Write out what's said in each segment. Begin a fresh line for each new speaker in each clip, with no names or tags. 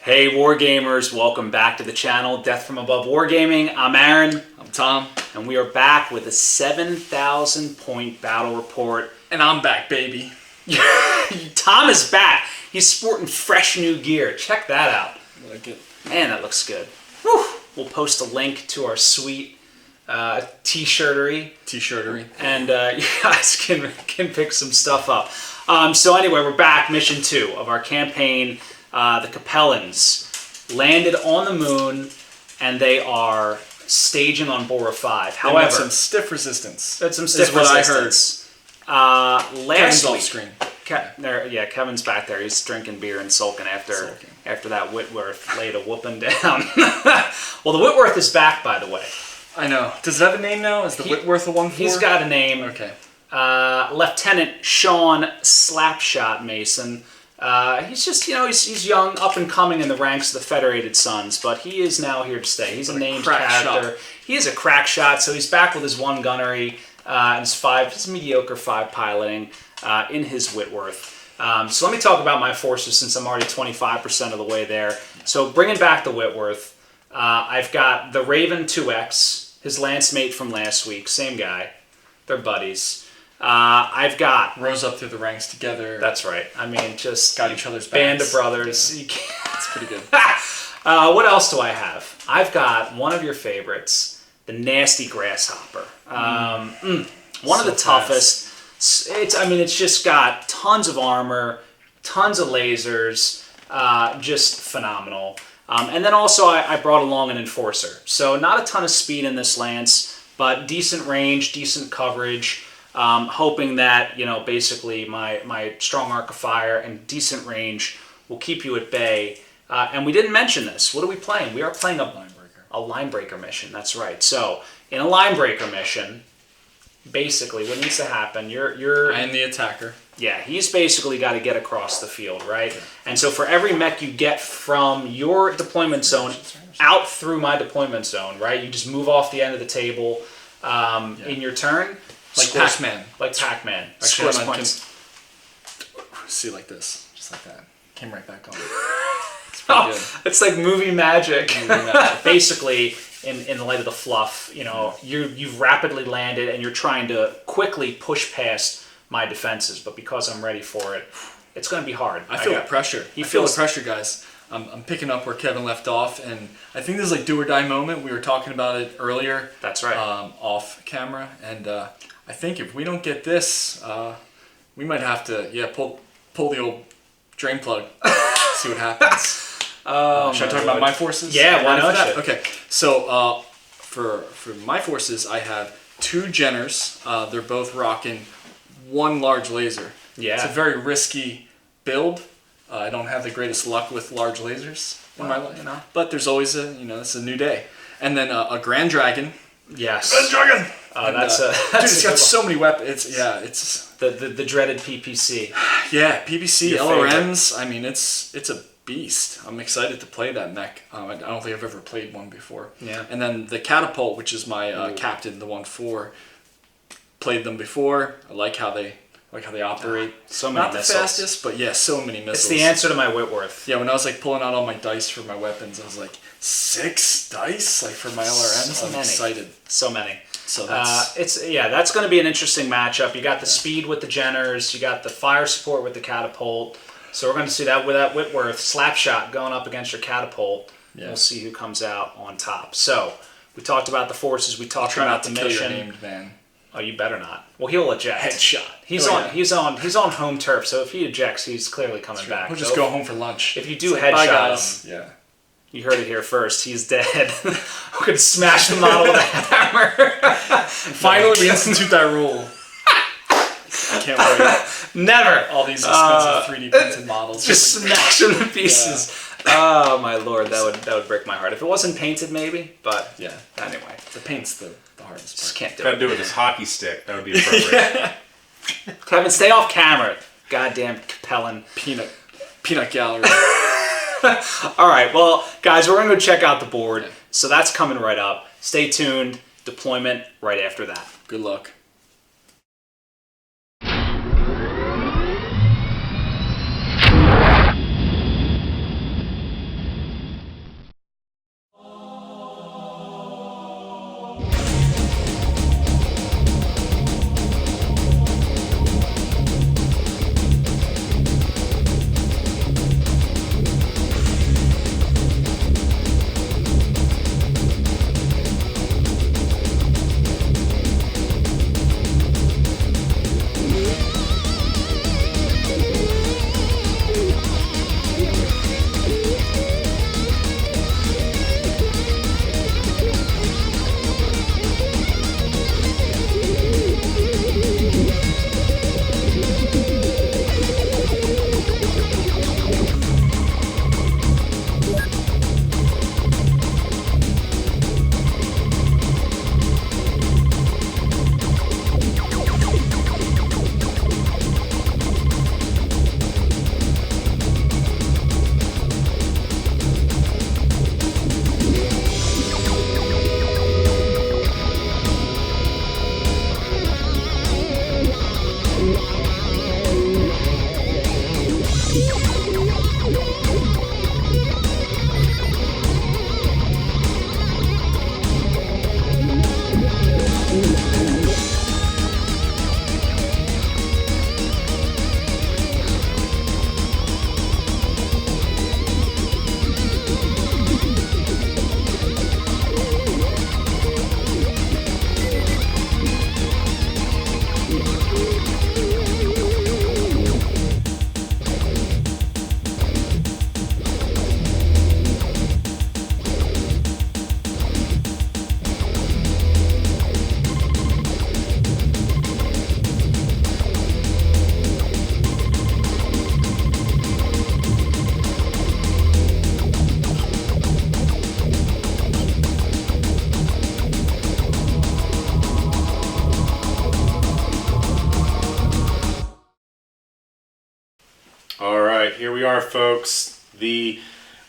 Hey Wargamers, welcome back to the channel, Death from Above Wargaming. I'm Aaron.
I'm Tom.
And we are back with a 7,000 point battle report.
And I'm back, baby.
Tom is back. He's sporting fresh new gear. Check that out.
I like it.
Man, that looks good. Whew. We'll post a link to our sweet t-shirtery. And you guys can pick some stuff up. So anyway, we're back, mission 2 of our campaign. The Capellans landed on the moon, and they are staging on Bora V. However,
some stiff resistance.
That's some stiff resistance. Last
Kevin's
week,
off screen.
Kevin's back there. He's drinking beer and sulking after that Whitworth laid a whooping down. Well, the Whitworth is back, by the way.
I know. Does it have a name now? Is the Whitworth the one for?
He's got a name.
Okay.
Lieutenant Sean Slapshot Mason. He's just, he's young, up and coming in the ranks of the Federated Sons, but he is now here to stay. He's a named character. He is a crack shot, so he's back with his 1 gunnery and his mediocre 5 piloting in his Whitworth. So let me talk about my forces since I'm already 25% of the way there. So bringing back the Whitworth, I've got the Raven 2X, his lance mate from last week, same guy. They're buddies. I've got...
Rose up through the ranks together.
That's right. I mean, just...
Got each other's backs.
Band of brothers.
Yeah. That's pretty good.
What else do I have? I've got one of your favorites, the Nasty Grasshopper. One of the toughest. It's just got tons of armor, tons of lasers, just phenomenal. And then also I brought along an Enforcer. So not a ton of speed in this lance, but decent range, decent coverage. Hoping that, basically my strong arc of fire and decent range will keep you at bay. And we didn't mention this. What are we playing? We are playing a line breaker mission. That's right. So in a line breaker mission, basically what needs to happen, you're
I am the attacker.
Yeah, he's basically got to get across the field, right? Okay. And so for every mech you get from your deployment zone out through my deployment zone, right? You just move off the end of the table in your turn.
Like Pac-Man.
Like Pac-Man.
Actually,
Scores points.
See, like this. Just like that. Came right back on.
It's pretty good. It's like movie magic. Basically, in the light of the fluff, you've rapidly landed and you're trying to quickly push past my defenses. But because I'm ready for it, it's going to be hard.
I feel the pressure. I feel the pressure, guys. I'm picking up where Kevin left off, and I think this is like do or die moment. We were talking about it earlier.
That's right.
Off camera, and I think if we don't get this, we might have to pull the old drain plug. See what happens. Should I talk about my forces?
Yeah, why not?
Okay, so for my forces, I have 2 Jenners. They're both rocking 1 large laser.
Yeah,
it's a very risky build. I don't have the greatest luck with large lasers in my life, but there's always it's a new day. And then a Grand Dragon.
Yes.
Grand Dragon.
That's
dude, it's got so many weapons. It's
the dreaded PPC.
Yeah, PPC, LRMs. I mean, it's a beast. I'm excited to play that mech. I don't think I've ever played one before.
Yeah.
And then the Catapult, which is my captain, the 1-4. Played them before. I like how they operate.
So many missiles.
Not the fastest, but so many missiles.
It's the answer to my Whitworth.
Yeah, when I was pulling out all my dice for my weapons, I was like, 6 dice for my LRMs. I'm excited.
So many.
So that's
that's going to be an interesting matchup. You got the speed with the Jenners, you got the fire support with the Catapult. So we're going to see that with that Whitworth Slapshot going up against your Catapult. Yeah. We'll see who comes out on top. So we talked about the forces. We talked about the mission.
Kill your named man.
Oh, you better not. Well, he'll eject.
Headshot.
He's on home turf. So if he ejects, he's clearly coming back.
We'll just go home for lunch.
If you do headshot him,
yeah.
You heard it here first. He's dead. We're gonna smash the model with a hammer.
Finally, we institute that rule. I can't wait.
Never.
All these expensive 3D printed models.
Just smash them to pieces. Yeah. Oh my lord, that would break my heart. If it wasn't painted, maybe. But
yeah.
Anyway,
the paint's the hardest part.
Just can't do it.
Gotta do it with this hockey stick. That would be appropriate.
Yeah. Kevin, stay off camera. Goddamn Capellan.
Peanut gallery.
All right, well, guys, we're going to go check out the board. Yeah. So that's coming right up. Stay tuned. Deployment right after that.
Good luck.
All right, here we are, folks. The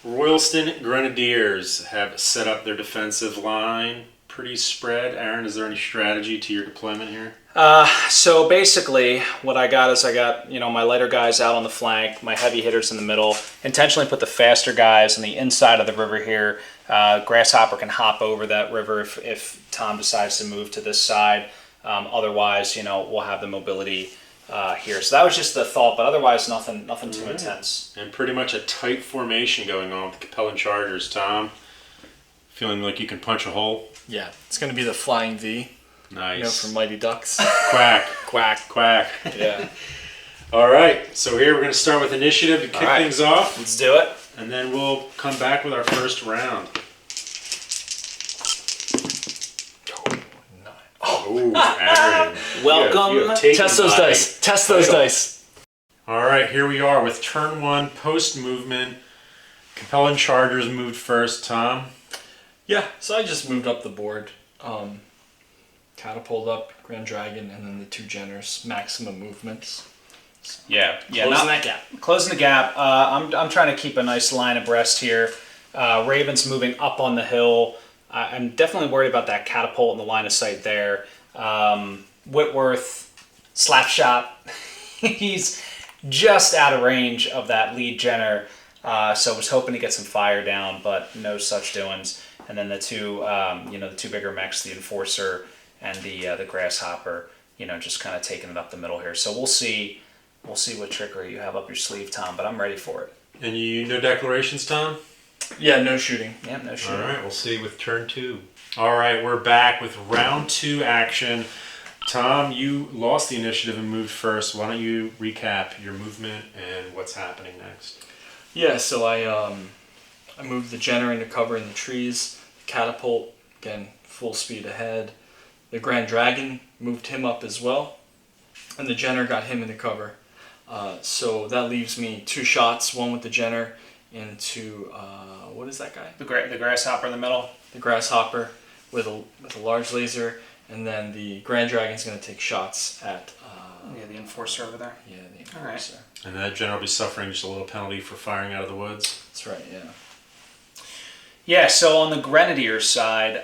Royalston Grenadiers have set up their defensive line. Pretty spread. Aaron, is there any strategy to your deployment here?
So basically, what I got is my lighter guys out on the flank, my heavy hitters in the middle. Intentionally put the faster guys on the inside of the river here. Grasshopper can hop over that river if Tom decides to move to this side. Otherwise, we'll have the mobility here. So that was just the thought, but otherwise, nothing too intense.
And pretty much a tight formation going on with the Capellan Chargers. Tom, feeling like you can punch a hole?
Yeah, it's going to be the Flying V.
Nice.
From Mighty Ducks.
Quack.
Quack.
Quack.
Yeah.
All right, so here we're going to start with initiative to kick things off.
Let's do it.
And then we'll come back with our first round. Oh, Aaron.
Welcome.
You have taken
Test those
my
dice. Test those
title.
dice.
All right, here we are with turn 1, post movement. Capellan Chargers moved first. Tom?
Yeah, so I just moved up the board. Catapult up, Grand Dragon, and then the 2 Jenners. Maximum movements.
Yeah.
Closing that gap.
Closing the gap. I'm trying to keep a nice line abreast here. Raven's moving up on the hill. I'm definitely worried about that catapult in the line of sight there. Whitworth, slap shot. He's just out of range of that lead Jenner. So I was hoping to get some fire down, but no such doings. And then the two bigger mechs, the Enforcer and the Grasshopper, just kind of taking it up the middle here. So we'll see what trickery you have up your sleeve, Tom, but I'm ready for it.
And no declarations, Tom?
Yeah, no shooting.
Yeah, no shooting.
All right, we'll see with turn 2. All right, we're back with round 2 action. Tom, you lost the initiative and moved first. Why don't you recap your movement and what's happening next?
Yeah, so I moved the Jenner into cover in the trees. Catapult, again, full speed ahead. The Grand Dragon moved him up as well. And the Jenner got him into cover. So that leaves me 2 shots, one with the Jenner into, what is that guy?
The Grasshopper in the middle.
The Grasshopper with a large laser. And then the Grand Dragon's going to take shots at...
the Enforcer over there.
Yeah, the Enforcer.
Right.
And that general will be suffering just a little penalty for firing out of the woods.
That's right, yeah.
Yeah, so on the Grenadier side,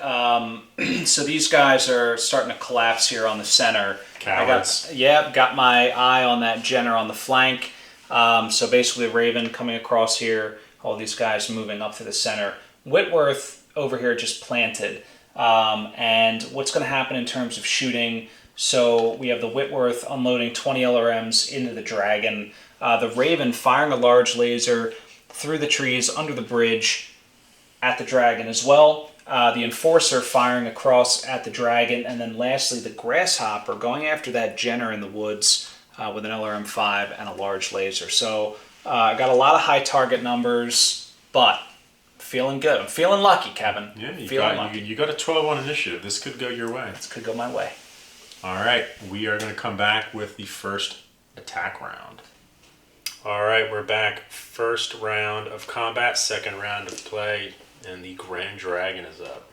so these guys are starting to collapse here on the center.
Cowards.
Got my eye on that Jenner on the flank. So basically Raven coming across here, all these guys moving up to the center. Whitworth over here just planted. And what's going to happen in terms of shooting, so we have the Whitworth unloading 20 LRMs into the Dragon. The Raven firing a large laser through the trees under the bridge at the Dragon as well. The Enforcer firing across at the Dragon. And then lastly, the Grasshopper going after that Jenner in the woods with an LRM-5 and a large laser. So I got a lot of high target numbers, but feeling good. I'm feeling lucky, Kevin.
Yeah, you
feeling
got a 12-1 initiative. This could go your way.
This could go my way.
All right, we are going to come back with the first attack round. All right, we're back. First round of combat, second round of play, and the Grand Dragon is up.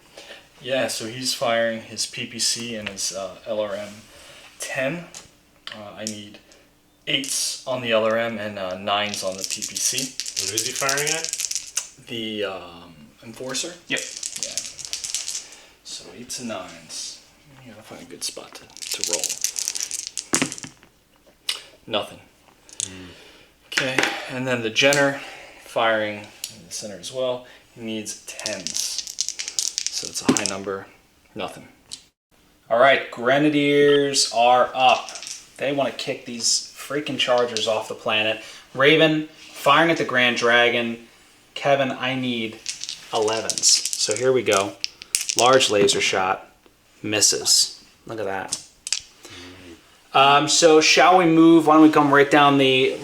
Yeah, so he's firing his PPC and his LRM-10. I need 8s on the LRM and 9s on the PPC.
What is he firing at?
The Enforcer?
Yep.
Yeah. So 8s and 9s. You gotta find a good spot to roll. Nothing. Okay, and then the Jenner firing in the center as well. He needs 10s. So it's a high number. Nothing.
All right, Grenadiers are up. They want to kick these freaking Chargers off the planet. Raven firing at the Grand Dragon. Kevin, I need 11s. So here we go. Large laser shot. Misses. Look at that. So shall we move? Why don't we come right down the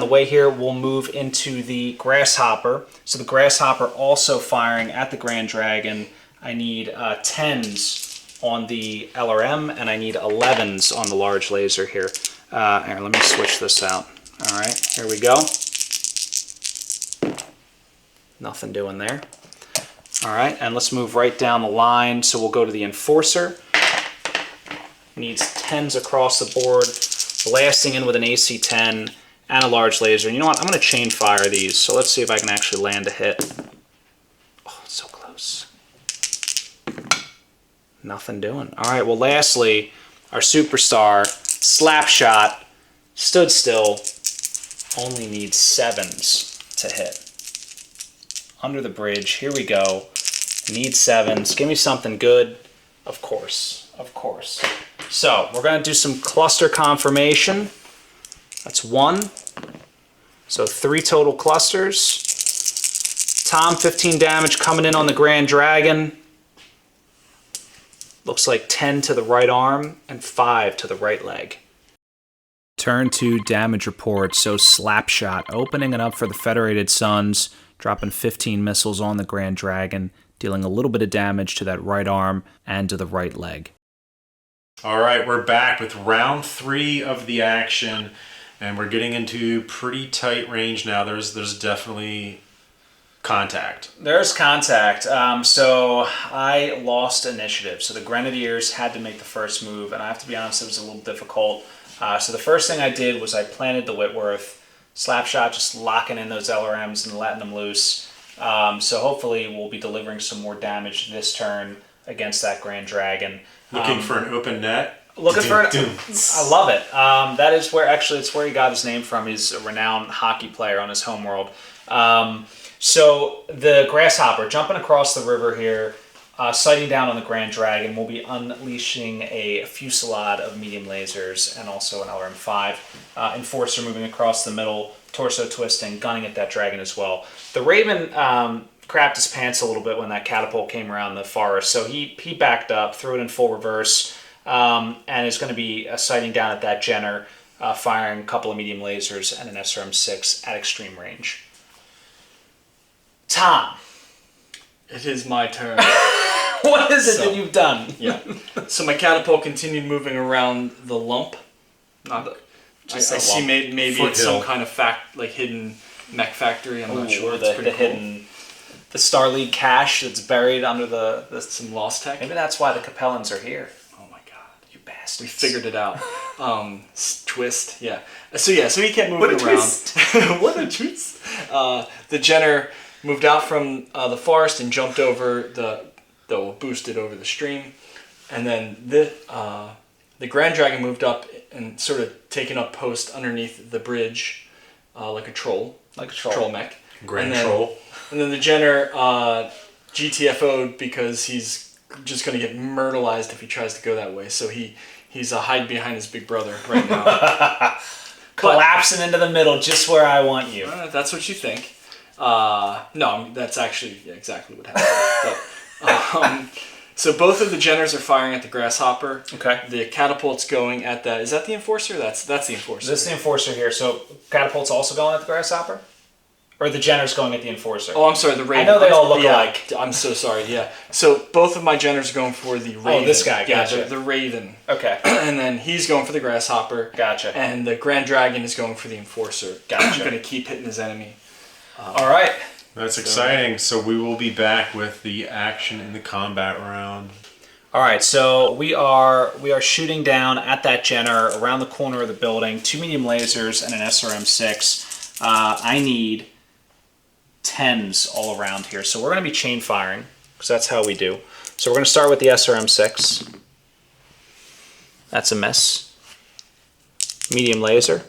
way here? We'll move into the Grasshopper. So the Grasshopper also firing at the Grand Dragon. I need 10s on the LRM, and I need 11s on the large laser here. Here, let me switch this out. All right, here we go. Nothing doing there. All right, and let's move right down the line. So we'll go to the Enforcer. Needs 10s across the board, blasting in with an AC-10, and a large laser. You know what? I'm going to chain fire these. So let's see if I can actually land a hit. Oh, it's so close. Nothing doing. All right, well, lastly, our superstar, Slapshot, stood still, only needs 7s to hit. Under the bridge, here we go. Need 7s. Give me something good. Of course, of course. So we're going to do some cluster confirmation. That's 1. So 3 total clusters. Tom, 15 damage coming in on the Grand Dragon. Looks like 10 to the right arm and 5 to the right leg. Turn 2 damage report. So Slapshot opening it up for the Federated Suns, dropping 15 missiles on the Grand Dragon, dealing a little bit of damage to that right arm and to the right leg.
All right, we're back with round 3 of the action, and we're getting into pretty tight range now. There's definitely contact.
There's contact. So I lost initiative. So the Grenadiers had to make the first move, and I have to be honest, it was a little difficult. So the first thing I did was I planted the Whitworth. Slapshot just locking in those LRMs and letting them loose. So hopefully we'll be delivering some more damage this turn against that Grand Dragon.
Looking for an open net.
Looking for an... I love it. That is where, actually, it's where he got his name from. He's a renowned hockey player on his homeworld. So the Grasshopper jumping across the river here, sighting down on the Grand Dragon, will be unleashing a fusillade of medium lasers and also an LRM-5. Enforcer moving across the middle, torso twisting, gunning at that dragon as well. The Raven crapped his pants a little bit when that catapult came around the forest, so he backed up, threw it in full reverse, and is going to be sighting down at that Jenner, firing a couple of medium lasers and an SRM-6 at extreme range. Tom.
It is my turn.
What is it that you've done?
Yeah. So my catapult continued moving around the lump. I see maybe it's some kind of hidden mech factory. I'm not sure. It's pretty cool.
The Star League cache that's buried under the
some lost tech.
Maybe that's why the Capellans are here.
Oh my god,
you bastards!
We figured it out. Twist. Yeah. So he kept moving around. What a twist! The Jenner moved out from the forest and jumped over boosted over the stream, and then the Grand Dragon moved up and sort of taken up post underneath the bridge, like a troll mech.
Troll.
And then the Jenner GTFO'd because he's just going to get myrtleized if he tries to go that way. So he's hiding behind his big brother right now.
Collapsing into the middle, just where I want you.
That's what you think. No, that's actually exactly what happened. But, so both of the Jenners are firing at the Grasshopper.
Okay.
The catapult's going at that. Is that the Enforcer? That's the Enforcer.
This is the Enforcer here. So catapult's also going at the Grasshopper? Or the Jenner's going at the Enforcer?
Oh, I'm sorry, the Raven.
I know they all look alike.
I'm so sorry, yeah. So both of my Jenners are going for the Raven.
Oh, this guy, gotcha.
Yeah, the Raven.
Okay.
And then he's going for the Grasshopper.
Gotcha.
And the Grand Dragon is going for the Enforcer.
Gotcha.
I'm going to keep hitting his enemy.
All right.
That's exciting. So we will be back with the action in the combat round.
All right, so we are shooting down at that Jenner around the corner of the building. 2 medium lasers and an SRM-6. I need 10s all around here. So we're going to be chain firing, because that's how we do. So we're going to start with the SRM-6. That's a miss. Medium laser.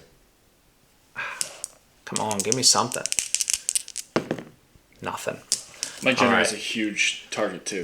Come on, give me something. Nothing.
My Jenner is a huge target too.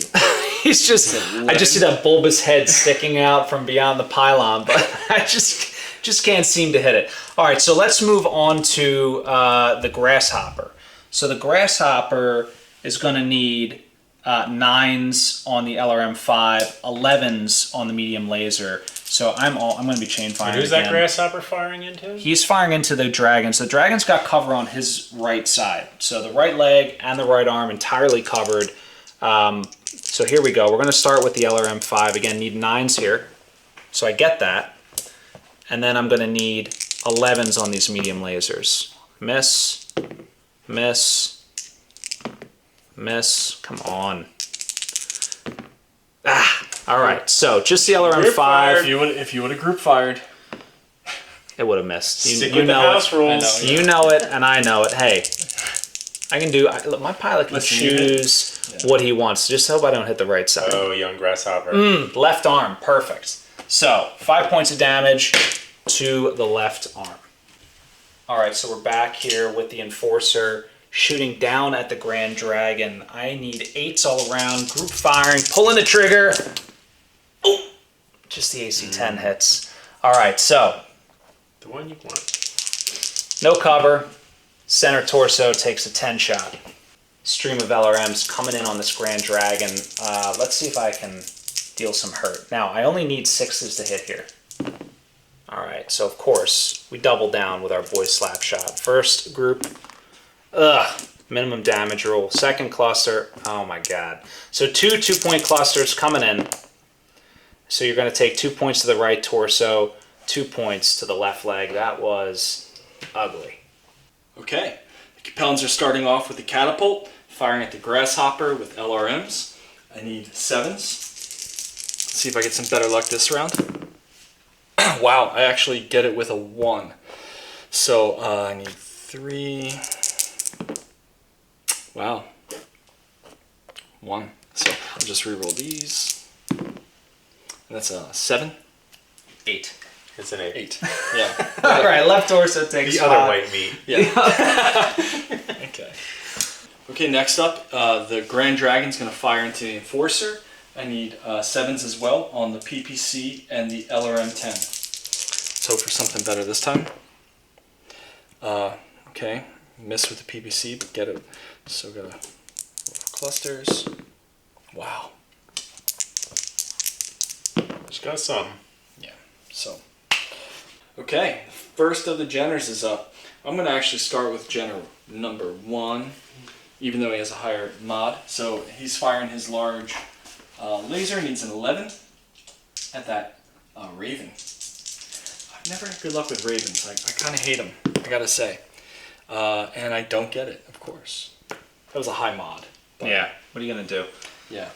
He's just, I just see that bulbous head sticking out from beyond the pylon, but I just can't seem to hit it. All right, so let's move on to the Grasshopper. So the Grasshopper is going to need 9s on the LRM-5, 11s on the medium laser. So I'm going to be chain firing.
Who's that Grasshopper firing into?
He's firing into the Dragons. The Dragon's got cover on his right side. So the right leg and the right arm entirely covered. So here we go. We're going to start with the LRM-5. Again, need 9s here. So I get that. And then I'm going to need 11s on these medium lasers. Miss. Miss. Miss. Come on. Ah. All right. So just the LRM-5.
If you would have group fired.
It would have missed.
Stick
You
with the
know
house
it.
rules.
You know it, and I know it. Hey, I can do. Look, my pilot can choose what he wants. Just hope I don't hit the right side.
Oh, young grasshopper.
Left arm, perfect. So 5 points of damage to the left arm. All right, so we're back here with the Enforcer shooting down at the Grand Dragon. I need 8s all around. Group firing, pulling the trigger. Oh, just the AC-10 hits. All right, so
The one you want.
no cover. Center torso takes a 10 shot. Stream of LRMs coming in on this Grand Dragon. Let's see if I can deal some hurt. Now, I only need 6s to hit here. All right, so of course, we double down with our boy Slapshot. First group, minimum damage roll. Second cluster, oh my god. So 2 2-point clusters coming in. So you're gonna take 2 points to the right torso, 2 points to the left leg. That was ugly.
Okay, the Capellans are starting off with the catapult, firing at the grasshopper with LRMs. I need 7s. Let's see if I get some better luck this round. Wow, I actually get it with a 1. So I need 3. Wow. 1. So I'll just reroll these. And that's a 7.
8.
It's an 8.
8. Yeah.
All right, left torso takes
The other white meat.
Yeah. Okay. Okay, next up, the Grand Dragon's going to fire into the Enforcer. I need 7s as well on the PPC and the LRM-10. Let's hope for something better this time. Okay, miss with the PPC, but get it. So got to roll for clusters. Wow.
Just got some.
Yeah, so. Okay, first of the Jenners is up. I'm going to actually start with Jenner number 1, even though he has a higher mod. So he's firing his large laser, needs an 11 at that Raven. I've never had good luck with Ravens. I kind of hate them, I gotta say. And I don't get it, of course. That was a high mod.
Yeah, what are you gonna do?
Yeah.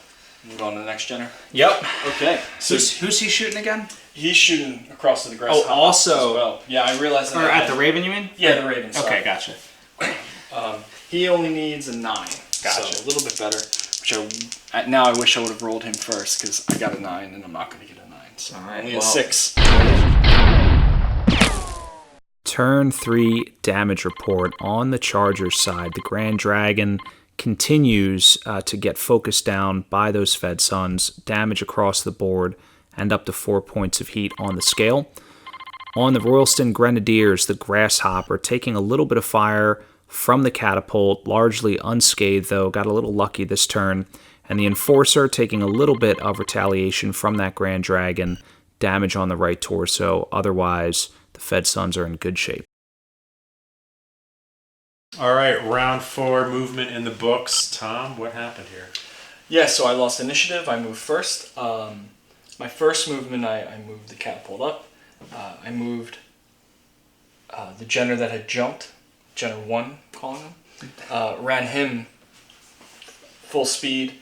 Move on to the next Jenner.
Yep.
Okay. So
Who's he shooting again?
he's shooting across to the grass.
Oh, also.
As well. Yeah, I realized that.
Or at the Raven, you mean?
Yeah, the Raven.
Okay, gotcha.
He only needs a 9.
Gotcha.
So a little bit better. Which now I wish I would have rolled him first because I got a 9 and I'm not going to get a 9. So only a 6.
Turn 3 damage report on the Chargers side. The Grand Dragon continues to get focused down by those FedSuns. Damage across the board and up to 4 points of heat on the scale. On the Royalston Grenadiers, the Grasshopper taking a little bit of fire from the catapult, largely unscathed though, got a little lucky this turn. And the Enforcer taking a little bit of retaliation from that Grand Dragon, damage on the right torso. Otherwise, the FedSuns are in good shape.
All right, round 4 movement in the books. Tom, what happened here?
Yeah, so I lost initiative. I moved first. My first movement, I moved the catapult up. I moved the Jenner that had jumped, Jenner 1, calling him. Ran him full speed.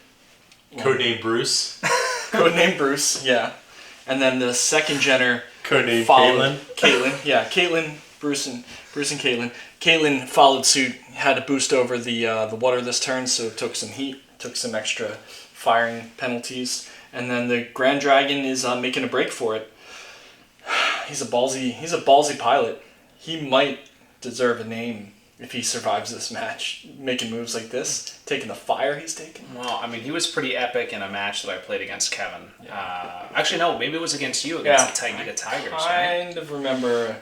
Codename Bruce.
Codename Bruce, yeah. And then the second Jenner
Codename
followed
Caitlin.
Caitlin, yeah. Caitlin, Bruce and Caitlin. Caitlin followed suit, had to boost over the water this turn, so took some heat, took some extra firing penalties. And then the Grand Dragon is making a break for it. He's a ballsy pilot. He might deserve a name if he survives this match, making moves like this, taking the fire he's taking.
Well, I mean, he was pretty epic in a match that I played against Kevin. Actually, no, maybe it was against you, against the Tigers, right?
Kind of remember.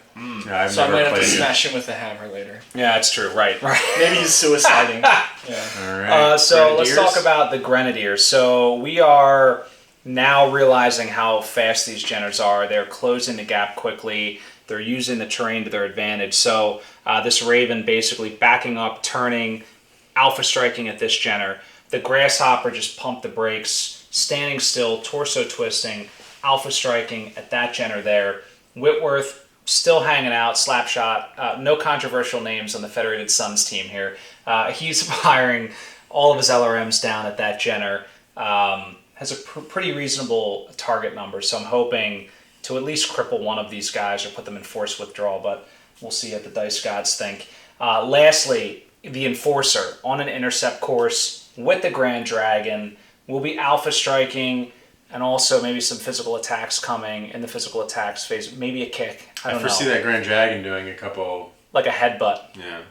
Yeah,
So I might have to smash him with a hammer later.
Yeah, it's true, right.
Maybe he's suiciding. Yeah.
All right.
So let's
Grenadiers.
talk about the Grenadiers. So we are now realizing how fast these Jenners are. They're closing the gap quickly. They're using the terrain to their advantage. So this Raven basically backing up, turning, alpha striking at this Jenner. The Grasshopper just pumped the brakes, standing still, torso twisting, alpha striking at that Jenner there. Whitworth still hanging out, Slapshot. No controversial names on the Federated Suns team here. He's firing all of his LRMs down at that Jenner. Has a pretty reasonable target number, so I'm hoping to at least cripple one of these guys or put them in forced withdrawal, but we'll see what the dice gods think. Lastly, the Enforcer on an intercept course with the Grand Dragon will be alpha striking, and also maybe some physical attacks coming in the physical attacks phase. Maybe a kick. I don't know.
foresee that Grand Dragon doing a couple...
Like a headbutt.
Yeah.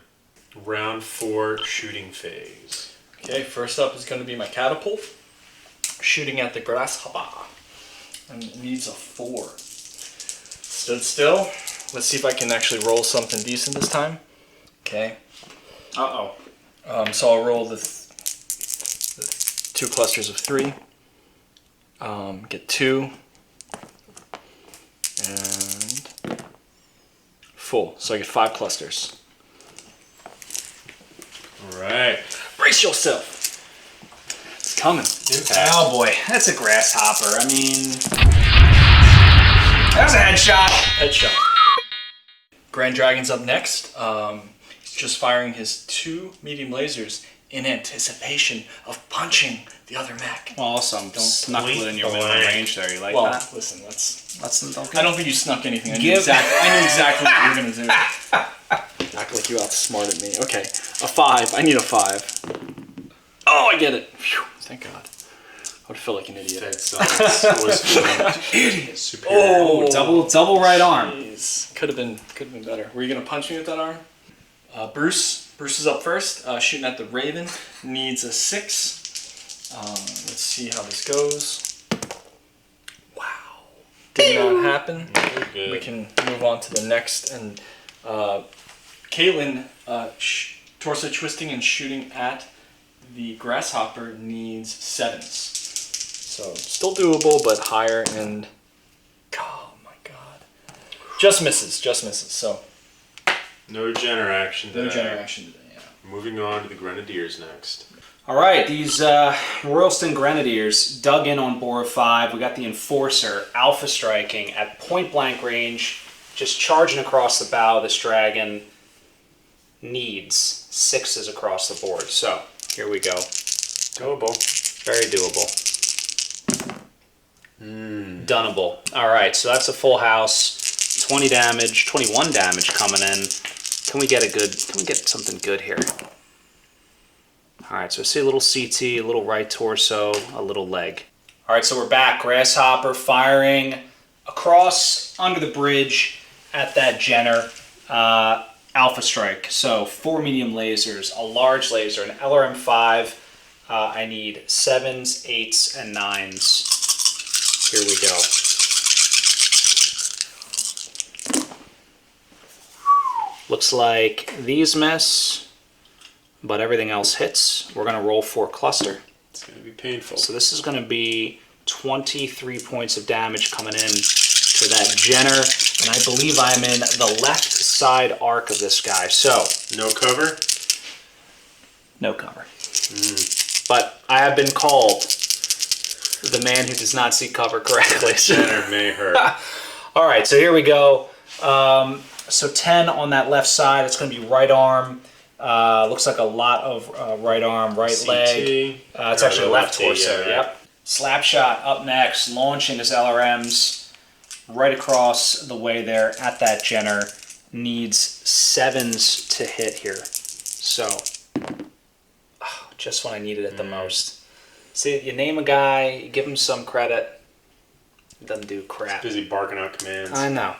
Round 4 shooting phase.
Okay, first up is going to be my catapult. Shooting at the grasshopper. And it needs a 4. Stood still. Let's see if I can actually roll something decent this time. Okay.
Uh-oh.
So I'll roll the 2 clusters of 3. Get 2. And full. So I get 5 clusters.
All right.
Brace yourself. It's coming.
Impact.
Oh boy, that's a grasshopper. I mean, that was a headshot.
Headshot. Grand Dragon's up next. He's just firing his 2 medium lasers in anticipation of punching the other mech.
Well, also, I'm snuck
point
within your
blank.
minimum range there. You like
Well,
that?
listen,
That's okay.
I don't think you snuck anything. I knew
Give-
exactly what you were going to do. Act like you outsmarted me. Okay, a 5. I need a 5. Oh, I get it. Phew, thank God. I would feel like an idiot.
FedSuns was
Idiot.
superior.
Oh, double right arm.
Jeez. Could have been better. Were you gonna punch me with that arm? Bruce is up first. Shooting at the Raven. Needs a 6. Let's see how this goes. Wow. Did not happen.
Good.
We can move on to the next. And Capellan, torso twisting and shooting at the grasshopper needs 7s. So still doable, but higher, and oh my God, just misses. So
No Jenner action today.
no generation today. Yeah.
Moving on to the Grenadiers next.
All right, these Royalston Grenadiers dug in on Bora 5. We got the Enforcer alpha striking at point blank range, just charging across the bow. This dragon needs 6s across the board. So here we go.
Doable.
Very doable. Dunnable. All right, so that's a full house. 20 damage, 21 damage coming in. Can we get something good here? All right, so I see a little CT, a little right torso, a little leg. All right, so we're back. Grasshopper firing across under the bridge at that Jenner. Alpha strike. So 4 medium lasers, a large laser, an LRM-5. I need 7s, 8s, and 9s. Here we go. Looks like these miss, but everything else hits. We're gonna roll for cluster.
It's going to be painful.
So this is gonna be 23 points of damage coming in to that Jenner, and I believe I'm in the left side arc of this guy. So
No cover?
no cover. But I have been called the man who does not see cover correctly.
Jenner may hurt.
All right, so here we go. So 10 on that left side. It's going to be right arm. Looks like a lot of right arm, right
CT.
leg. It's actually
the
left
lefty,
torso.
yeah.
Yep. Slapshot up next, launching his LRMs right across the way there at that Jenner. Needs 7s to hit here. So, just when I needed it the most. See, you name a guy, you give him some credit, doesn't do crap.
Busy barking out commands.
I know.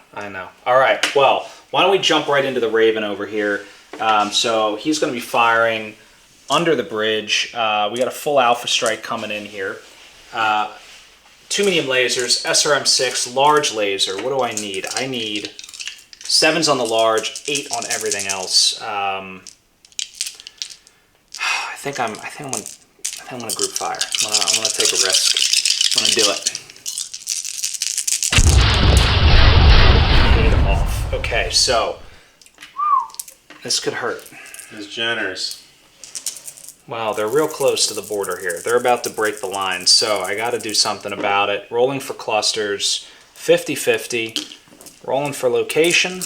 All right, well, why don't we jump right into the Raven over here? So he's going to be firing under the bridge. We got a full alpha strike coming in here. 2 medium lasers, SRM-6, large laser. What do I need? I need 7s on the large, 8 on everything else. I think I'm gonna group fire. I'm gonna take a risk. I'm gonna do it. Paid off. Okay, so this could hurt.
His Jenners.
Wow, they're real close to the border here. They're about to break the line, so I got to do something about it. Rolling for clusters, 50-50. Rolling for location.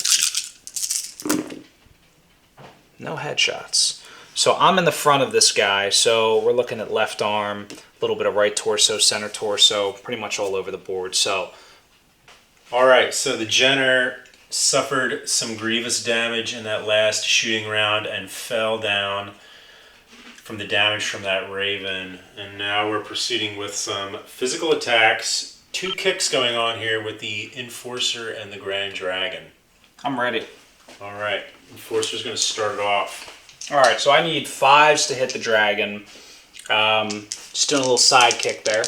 No headshots. So I'm in the front of this guy, so we're looking at left arm, a little bit of right torso, center torso, pretty much all over the board. So
All right, so the Jenner suffered some grievous damage in that last shooting round and fell down from the damage from that Raven. And now we're proceeding with some physical attacks. 2 kicks going on here with the Enforcer and the Grand Dragon.
I'm ready.
All right, Enforcer's going to start it off.
All right, so I need 5s to hit the dragon. Just doing a little side kick there.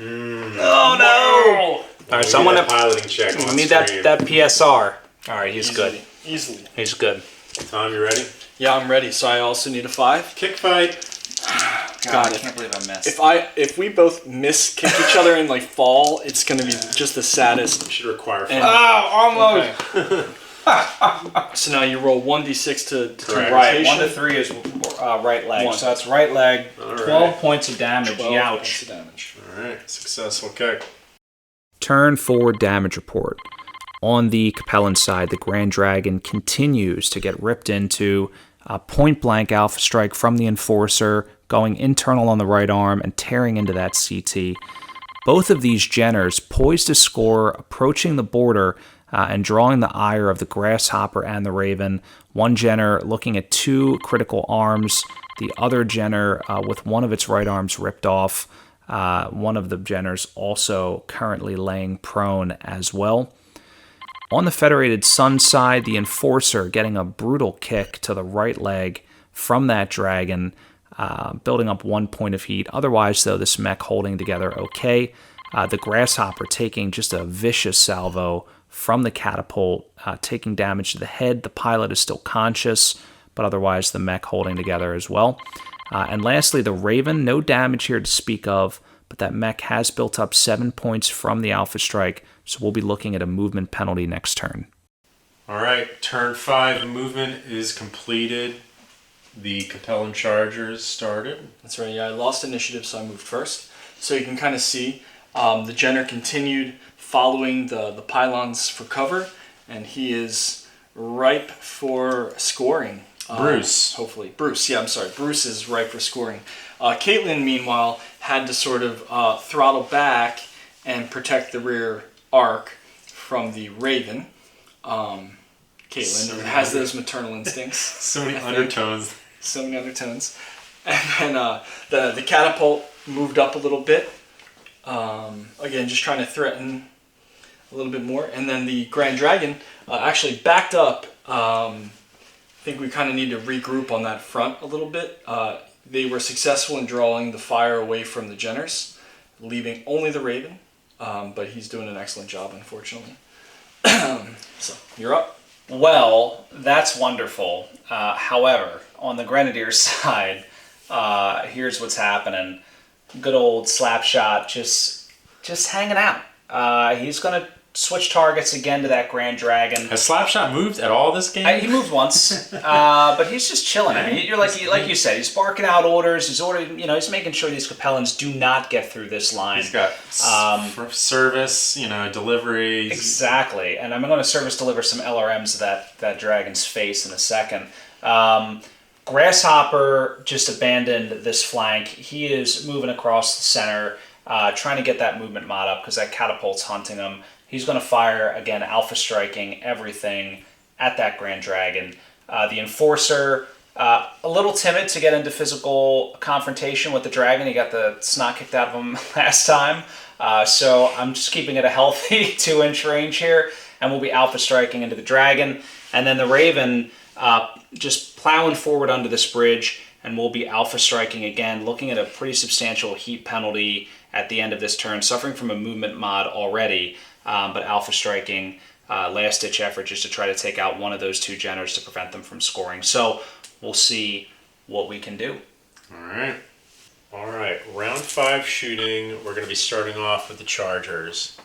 Oh no! All right, so I'm gonna
piloting check.
We need that PSR. All right, he's good.
Easily.
He's good.
Tom, you ready?
Yeah, I'm ready. So I also need a 5.
Kick fight.
God, I can't believe I missed.
If we both miss kick each other and like fall, it's gonna be just the saddest.
Should require 5.
almost.
Okay. So now you roll 1d6 to
Correct.
Right,
rotation.
1 to 3 is right leg.
1.
So that's right leg.
All
12
right.
points of damage.
12
Ouch.
points of damage.
All right, successful kick.
Turn 4 damage report. On the Capellan side, the Grand Dragon continues to get ripped into. A point-blank alpha strike from the Enforcer, going internal on the right arm and tearing into that CT. Both of these Jenners poised to score, approaching the border and drawing the ire of the Grasshopper and the Raven. One Jenner looking at 2 critical arms, the other Jenner with one of its right arms ripped off. One of the Jenners also currently laying prone as well. On the Federated Sun side, the Enforcer getting a brutal kick to the right leg from that dragon, building up 1 point of heat. Otherwise, though, this mech holding together okay. The Grasshopper taking just a vicious salvo from the catapult, taking damage to the head. The pilot is still conscious, but otherwise the mech holding together as well. And lastly, the Raven, no damage here to speak of, but that mech has built up 7 points from the Alpha Strike, so we'll be looking at a movement penalty next turn.
All right, turn 5 movement is completed. The Capellan Chargers started.
That's right. Yeah, I lost initiative, so I moved first. So you can kind of see the Jenner continued following the pylons for cover, and he is ripe for scoring.
Bruce.
Hopefully. Bruce, yeah, I'm sorry. Bruce is ripe for scoring. Caitlin, meanwhile, had to sort of throttle back and protect the rear arc from the Raven. Caitlin has those maternal instincts.
So many undertones.
So many undertones. And then the catapult moved up a little bit. Again, just trying to threaten a little bit more. And then the Grand Dragon actually backed up. I think we kind of need to regroup on that front a little bit. They were successful in drawing the fire away from the Jenners, leaving only the Raven. But he's doing an excellent job, unfortunately. So, you're up.
Well, that's wonderful. However, on the Grenadier side, here's what's happening. Good old Slapshot just hanging out. He's going to switch targets again to that Grand Dragon.
Has Slapshot moved at all this game?
He moved once, but he's just chilling. I mean, you're like you said, he's barking out orders. He's ordering, he's making sure these Capellans do not get through this line.
He's got service, deliveries.
Exactly, and I'm going to service deliver some LRMs to that dragon's face in a second. Grasshopper just abandoned this flank. He is moving across the center, trying to get that movement mod up because that catapult's hunting him. He's going to fire, again, alpha striking everything at that Grand Dragon. The Enforcer, a little timid to get into physical confrontation with the Dragon. He got the snot kicked out of him last time. So I'm just keeping it a healthy 2-inch range here, and we'll be alpha striking into the Dragon. And then the Raven just plowing forward under this bridge, and we'll be alpha striking again, looking at a pretty substantial heat penalty at the end of this turn, suffering from a movement mod already. But alpha striking, last-ditch effort just to try to take out one of those 2 Jenners to prevent them from scoring. So we'll see what we can do.
All right. Round 5 shooting. We're going to be starting off with the Chargers.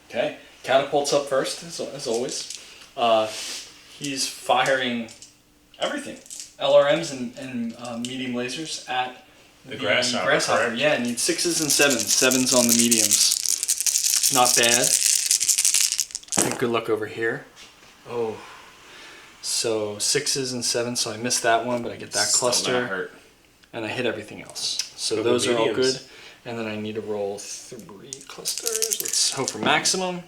Okay. Catapult's up first, as always. He's firing everything. LRMs and medium lasers at
the Grasshopper.
Yeah, needs 6s and 7s. 7s on the mediums. Not bad. I think good luck over here. Oh. So 6s and 7s, so I missed that one, but I get that cluster.
Hurt.
And I hit everything else. So
Go
those are all good. And then I need to roll 3 clusters. Let's hope for maximum.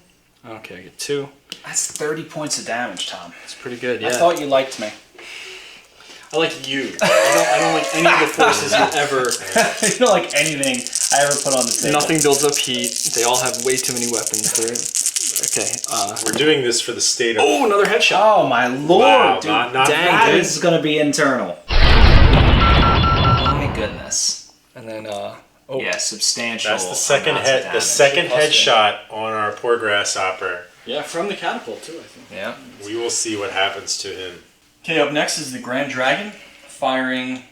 Okay, I get 2.
That's 30 points of damage, Tom.
It's pretty good, yeah.
I thought you liked me.
I like you. I don't like any of the forces you ever...
You don't like anything I ever put on the table.
Nothing builds up heat. They all have way too many weapons. Okay.
We're doing this for the state of...
Oh, another headshot.
Oh my lord,
Wow,
dude.
not
Dang,
bad.
this is going to be internal. My goodness.
And then,
Yeah, substantial.
That's the second
amounts of
head. The
damage.
second headshot on our poor grasshopper.
yeah, from the catapult too, I think.
Yeah.
We will see what happens to him.
Okay, up next is the Grand Dragon, firing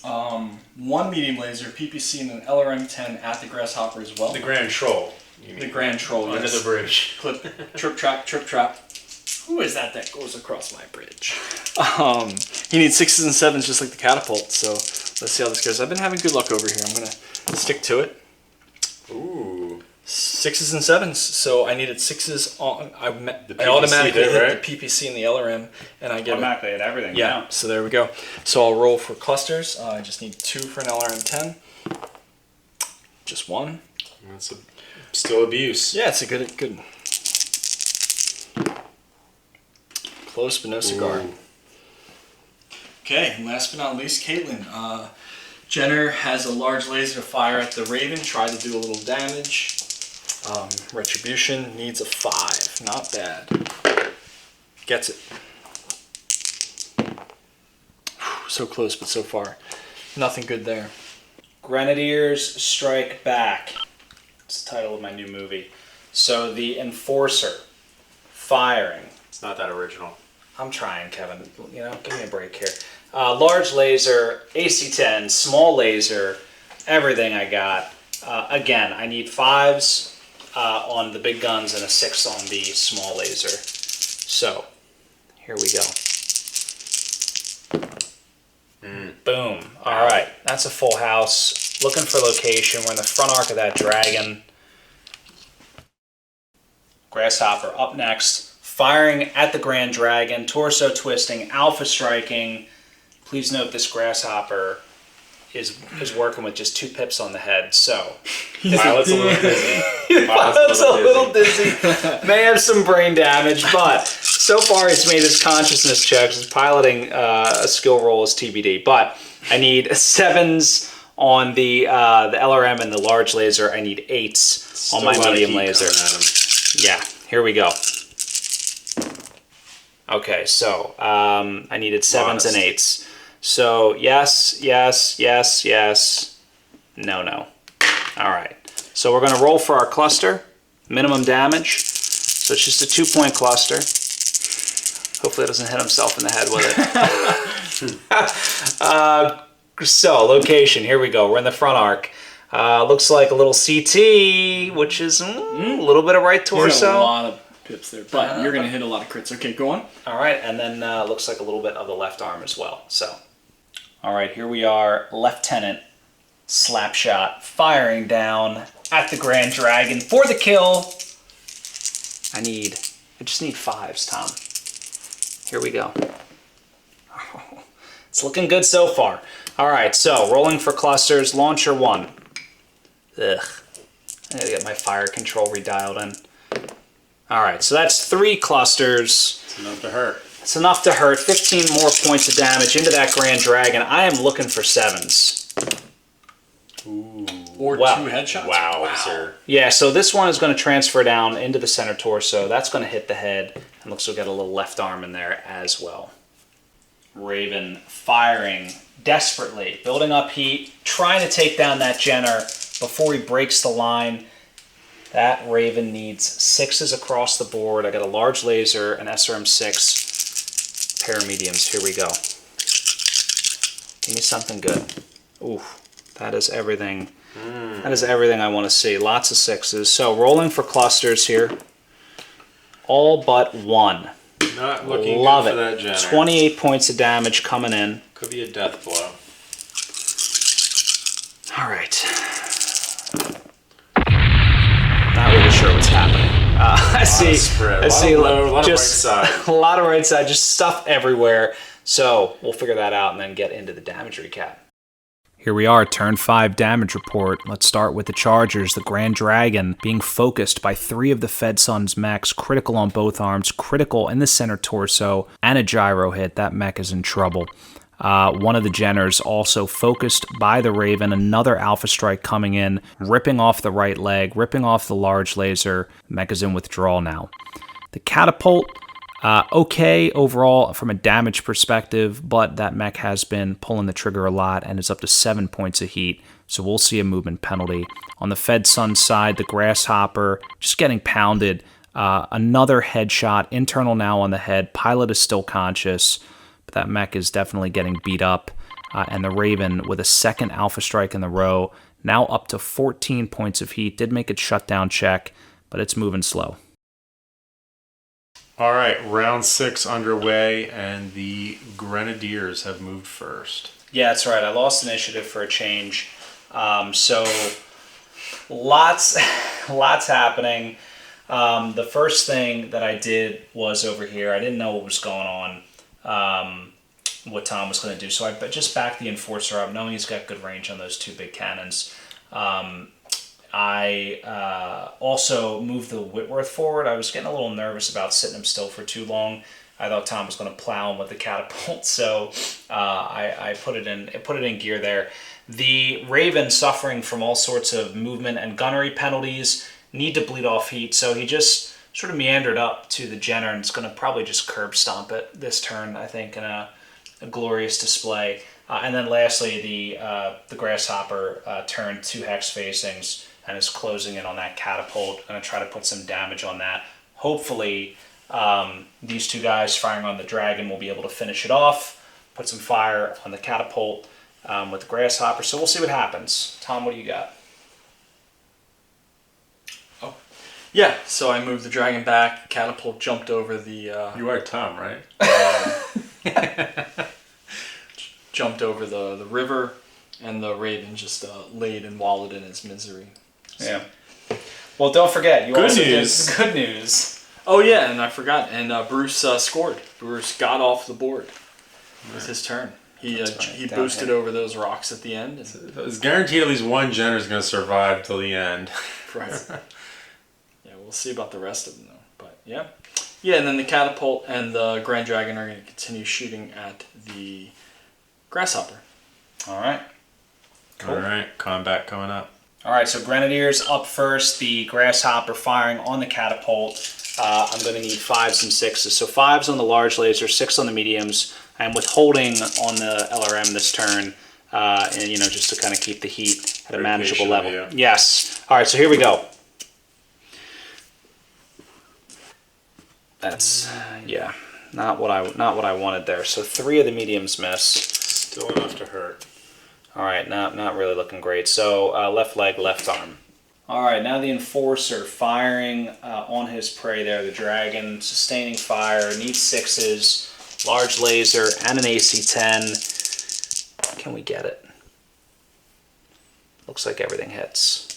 1 medium laser, PPC, and an LRM-10 at the grasshopper as well.
The Grand Troll. You
The
mean.
Grand Troll,
Under
yes.
the bridge.
Clip, trip trap, trip trap. Who is that goes across my bridge? He needs 6s and 7s just like the catapult, so let's see how this goes. I've been having good luck over here. I'm going to stick to it.
Ooh.
6s and 7s, so I needed 6s on. I
PPC
automatically
there,
hit
right?
the PPC and the LRM, and I get
Automatically at everything.
Yeah, so there we go. So I'll roll for clusters. I just need 2 for an LRM-10. Just 1.
That's still abuse.
Yeah, it's a good. Close, but no cigar.
Ooh.
Okay, and last but not least, Caitlin. Jenner has a large laser to fire at the Raven. Tried to do a little damage. Retribution needs a 5. Not bad. Gets it. So close, but so far. Nothing good there.
Grenadiers Strike Back. It's the title of my new movie. So the Enforcer firing.
It's not that original.
I'm trying, Kevin. You know, give me a break here. Large laser, AC-10, small laser, everything I got. Again, I need 5s on the big guns and a 6 on the small laser. So, here we go. Boom. All right, that's a full house. Looking for location. We're in the front arc of that dragon. Grasshopper up next. Firing at the Grand Dragon, torso twisting, alpha striking. Please note this grasshopper is working with just 2 pips on the head, so
Pilot's a little dizzy.
Pilot's a little dizzy. May have some brain damage, but so far he's made his consciousness checks. His piloting a skill roll is TBD, but I need 7s on the LRM and the large laser. I need 8s on my medium laser. Yeah, here we go. Okay, so I needed 7s and 8s. So yes, yes, yes, yes, no, no. All right, so we're gonna roll for our cluster, minimum damage. So it's just a 2-point cluster. Hopefully it doesn't hit himself in the head with it. So location, here we go. We're in the front arc. Looks like a little CT, which is a little bit of right torso.
He's got a lot of pips there, but you're going to hit a lot of crits. Okay, go on.
All right, and then looks like a little bit of the left arm as well. So, all right, here we are, Lieutenant Slapshot firing down at the Grand Dragon for the kill. I just need 5s, Tom. Here we go. Oh, it's looking good so far. All right, so rolling for clusters, launcher 1. Ugh, I gotta get my fire control redialed in. All right, so that's 3 clusters.
It's enough to hurt.
It's enough to hurt. 15 more points of damage into that Grand Dragon. I am looking for 7s.
Ooh.
Or
Wow.
2 headshots.
Wow, sir.
Yeah, so this one is going to transfer down into the center torso. That's going to hit the head. And looks like we got a little left arm in there as well. Raven firing desperately, building up heat, trying to take down that Jenner before he breaks the line. That Raven needs 6s across the board. I got a large laser, an SRM-6, pair of mediums. Here we go. Give me something good. Ooh, that is everything. That is everything I want to see. Lots of 6s. So rolling for clusters here. All but 1.
Not looking
Love
good for
it.
that Jenner.
28 points of damage coming in.
Could be a death blow.
All right. Not really sure what's happening. I see.
Spread.
I see.
A lot
Just
of right side.
a lot of right side. Just stuff everywhere. So we'll figure that out and then get into the damage recap.
Here we are, turn 5 damage report. Let's start with the Chargers. The Grand Dragon being focused by 3 of the FedSuns mechs, critical on both arms, critical in the center torso, and a gyro hit. That mech is in trouble. One of the Jenners also focused by the Raven, another Alpha Strike coming in, ripping off the right leg, ripping off the large laser. Mech is in withdrawal now. The Catapult, okay overall from a damage perspective, but that mech has been pulling the trigger a lot and is up to 7 points of heat, so we'll see a movement penalty. On the FedSun side, the Grasshopper just getting pounded. Another headshot, internal now on the head. Pilot is still conscious, but that mech is definitely getting beat up. And the Raven with a second Alpha Strike in the row, now up to 14 points of heat. Did make its shutdown check, but it's moving slow.
All right, round 6 underway, and the Grenadiers have moved first.
Yeah, that's right. I lost initiative for a change. So lots happening. The first thing that I did was over here. I didn't know what was going on, what Tom was going to do. So I just backed the Enforcer up, knowing he's got good range on those 2 big cannons. I also moved the Whitworth forward. I was getting a little nervous about sitting him still for too long. I thought Tom was going to plow him with the catapult, so I put it in gear there. The Raven, suffering from all sorts of movement and gunnery penalties, need to bleed off heat, so he just sort of meandered up to the Jenner and is going to probably just curb stomp it this turn, I think, in a glorious display. And then lastly, the Grasshopper turned 2 hex facings and is closing in on that catapult. Going to try to put some damage on that. Hopefully, these 2 guys firing on the Dragon will be able to finish it off, put some fire on the catapult with the Grasshopper. So we'll see what happens. Tom, what do you got?
Oh, yeah. So I moved the Dragon back. Catapult jumped over the.
You are Tom, right?
Jumped over the river, and the Raven just laid and wallowed in his misery.
Yeah. Well, don't forget. You
Good
also
news.
Did good news.
Oh yeah, and I forgot. And Bruce scored. Bruce got off the board. It was his turn. He boosted over those rocks at the end. And
It's guaranteed at least one Jenner is going to survive till the end.
right. Yeah, we'll see about the rest of them though. But yeah, and then the Catapult and the Grand Dragon are going to continue shooting at the Grasshopper.
All right. Cool.
All right, combat coming up.
All right, so Grenadiers up first. The Grasshopper firing on the catapult. I'm going to need 5s and 6s. So 5s on the large laser, 6 on the mediums. I'm withholding on the LRM this turn, and just to kind of keep the heat at a manageable level. Yes. All right, so here we go. That's not what I wanted there. So 3 of the mediums miss.
Still enough to hurt.
All right, not really looking great. So left leg, left arm. All right, now the Enforcer firing on his prey there, the Dragon, sustaining fire, needs 6s, large laser, and an AC-10. Can we get it? Looks like everything hits.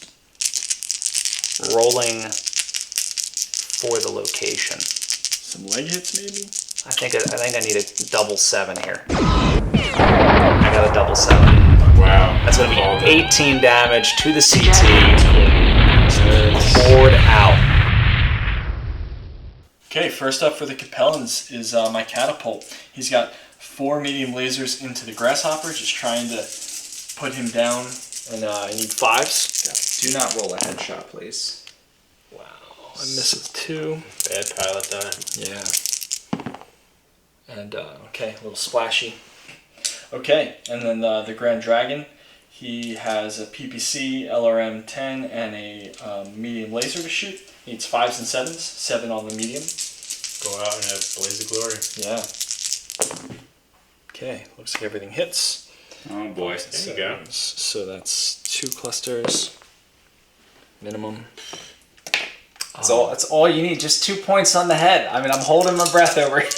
Rolling for the location.
Some leg hits maybe?
I think I need a double 7 here. I got a double 7.
Wow.
That's going to be 18 damage to the CT. Poured out.
Okay, first up for the Capellans is my Catapult. He's got 4 medium lasers into the Grasshopper, just trying to put him down. And you need 5s?
Do not roll a headshot, please.
Wow, I missed with 2.
Bad pilot die.
Yeah. And, okay, a little splashy. Okay, and then the Grand Dragon, he has a PPC, LRM 10, and a medium laser to shoot. Needs 5s and 7s, 7 on the medium.
Go out and have blaze of glory.
Yeah. Okay, looks like everything hits.
Oh boy.
There you go.
So that's 2 clusters, minimum.
That's all you need. Just 2 points on the head. I mean, I'm holding my breath over here.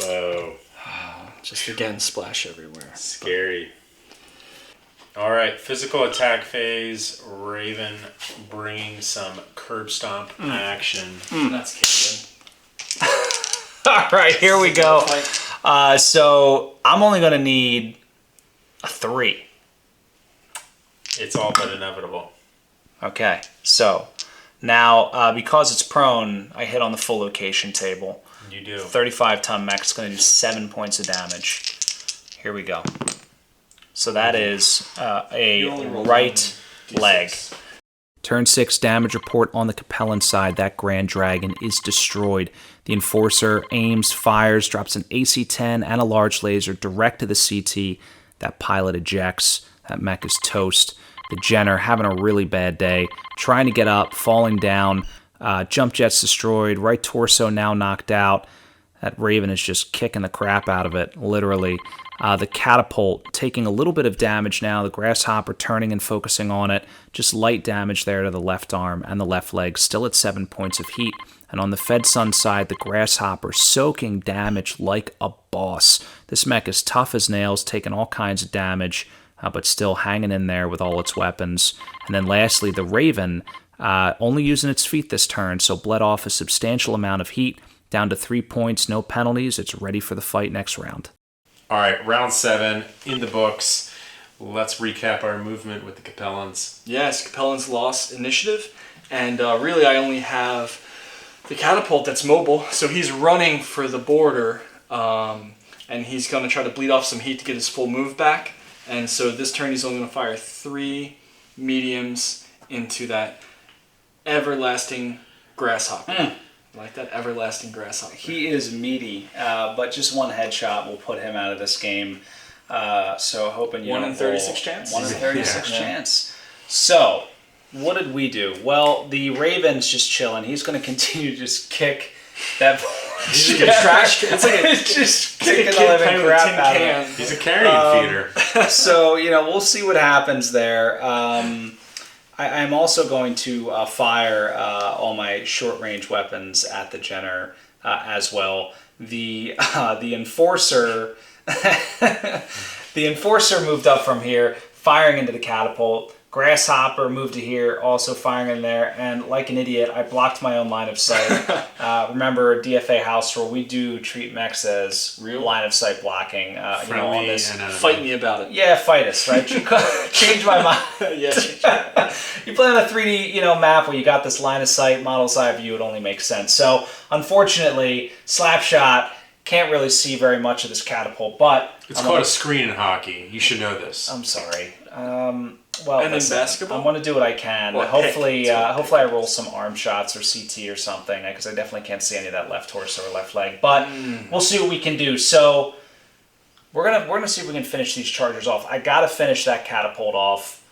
Whoa.
Just again, splash everywhere.
Scary. All right, physical attack phase. Raven bringing some curb stomp action.
That's Capellan.
All right, here we go.
So I'm only going to need a 3.
It's all but inevitable.
Okay, so now because it's prone, I hit on the full location table.
You do.
35-ton mech is going to do 7 points of damage. Here we go. So that is a right leg. Turn 6 damage report on the Capellan side. That Grand Dragon is destroyed. The Enforcer aims, fires, drops an AC-10 and a large laser direct to the CT. That pilot ejects. That mech is toast. The Jenner having a really bad day. Trying to get up, falling down. Jump jet's destroyed. Right torso now knocked out. That Raven is just kicking the crap out of it, literally. The Catapult taking a little bit of damage now. The Grasshopper turning and focusing on it. Just light damage there to the left arm and the left leg. Still at 7 points of heat. And on the FedSun side, the Grasshopper soaking damage like a boss. This mech is tough as nails, taking all kinds of damage, but still hanging in there with all its weapons. And then lastly, the Raven, only using its feet this turn, so bled off a substantial amount of heat. Down to 3 points, no penalties. It's ready for the fight next round.
All right, round 7 in the books. Let's recap our movement with the Capellans.
Yes, Capellans lost initiative, and really I only have the Catapult that's mobile, so he's running for the border, and he's going to try to bleed off some heat to get his full move back. And so this turn he's only going to fire 3 mediums into that everlasting Grasshopper. Like that everlasting Grasshopper.
He is meaty, but just one headshot will put him out of this game. So hoping you
1
don't
in 36
roll.
chance?
1 in 36
Yeah.
chance. So, what did we do? Well, the Raven's just chilling. He's going to continue to just kick that.
He's like a trash can. It's like a,
just
it's like a
kicking the
kid
living
playing with a
crap
tin
out of
can.
it.
He's a carrion feeder.
So, we'll see what happens there. I'm also going to fire all my short-range weapons at the Jenner as well. The Enforcer, the Enforcer moved up from here, firing into the Catapult. Grasshopper moved to here, also firing in there, and like an idiot, I blocked my own line of sight. Remember, DFA house rule, we do treat mechs as line of sight blocking. On this.
Fight me about it.
Yeah, fight us, right? Change my mind.
Yeah.
You play on a 3D, map where you got this line of sight, model's eye view, it only makes sense. So, unfortunately, Slapshot can't really see very much of this Catapult, but...
It's called a screen in hockey. You should know this.
I'm sorry.
And in basketball?
I'm going to do what I can.
Well,
hopefully I roll some arm shots or CT or something, because I definitely can't see any of that left torso or left leg. But we'll see what we can do. So we're gonna see if we can finish these Chargers off. I got to finish that Catapult off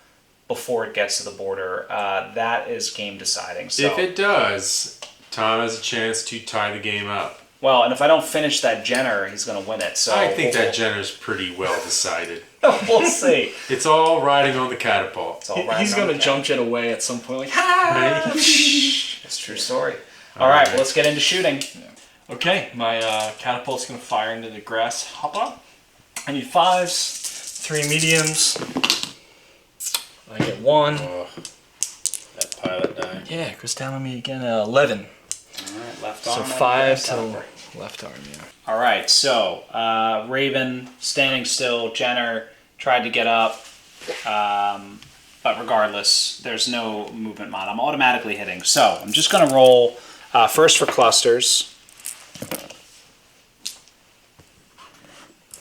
before it gets to the border. That is game deciding. So.
If it does, Tom has a chance to tie the game up.
Well, and if I don't finish that Jenner, he's going to win it. So
I think that Jenner's pretty well decided.
We'll see.
It's all riding on the Catapult.
It's all riding
He's
on
going
the
to
cat.
jump jet away at some point, like, ha!
It's a true story. All right, well, let's get into shooting.
Okay, my Catapult's going to fire into the Grasshopper. I need 5s, 3 mediums. I get 1.
Oh, that pilot died.
Yeah, it goes down on me again. 11.
All right, left
So
arm.
5 to left arm, yeah.
All right, so Raven standing still. Jenner tried to get up, but regardless, there's no movement mod. I'm automatically hitting. So I'm just going to roll first for clusters,